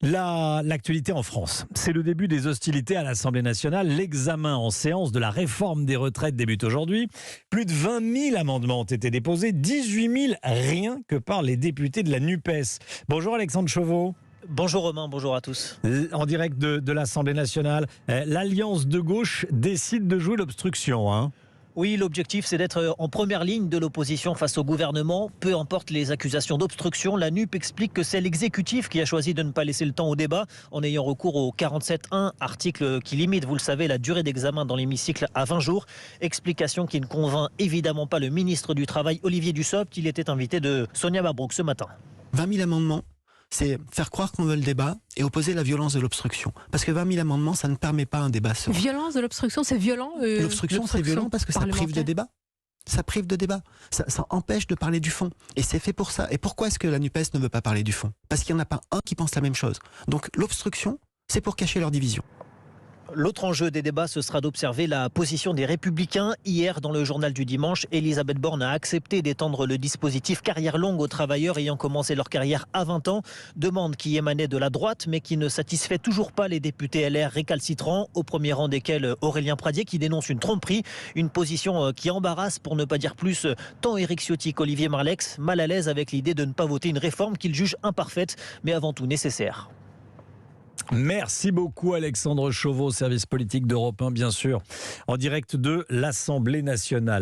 L'actualité en France, c'est le début des hostilités à l'Assemblée nationale. L'examen en séance de la réforme des retraites débute aujourd'hui. Plus de 20 000 amendements ont été déposés, 18 000 rien que par les députés de la NUPES. Bonjour Alexandre Chauveau. Bonjour Romain, bonjour à tous. En direct de l'Assemblée nationale, l'Alliance de gauche décide de jouer l'obstruction, hein. Oui, l'objectif c'est d'être en première ligne de l'opposition face au gouvernement. Peu importe les accusations d'obstruction, la NUP explique que c'est l'exécutif qui a choisi de ne pas laisser le temps au débat en ayant recours au 47.1, article qui limite, vous le savez, la durée d'examen dans l'hémicycle à 20 jours. Explication qui ne convainc évidemment pas le ministre du Travail, Olivier Dussopt. Il était invité de Sonia Mabrouk ce matin. 20 000 amendements, c'est faire croire qu'on veut le débat et opposer la violence de l'obstruction. Parce que 20 000 amendements, ça ne permet pas un débat serein. Violence de l'obstruction, c'est violent. L'obstruction, c'est violent parce que ça prive de débat. Ça prive de débat. Ça empêche de parler du fond. Et c'est fait pour ça. Et pourquoi est-ce que la NUPES ne veut pas parler du fond? Parce qu'il n'y en a pas un qui pense la même chose. Donc l'obstruction, c'est pour cacher leur division. L'autre enjeu des débats, ce sera d'observer la position des Républicains. Hier, dans le journal du dimanche, Elisabeth Borne a accepté d'étendre le dispositif carrière longue aux travailleurs ayant commencé leur carrière à 20 ans. Demande qui émanait de la droite, mais qui ne satisfait toujours pas les députés LR récalcitrants, au premier rang desquels Aurélien Pradié, qui dénonce une tromperie, une position qui embarrasse, pour ne pas dire plus, tant Éric Ciotti qu'Olivier Marleix, mal à l'aise avec l'idée de ne pas voter une réforme qu'il juge imparfaite, mais avant tout nécessaire. Merci beaucoup Alexandre Chauveau, service politique d'Europe 1, bien sûr, en direct de l'Assemblée nationale.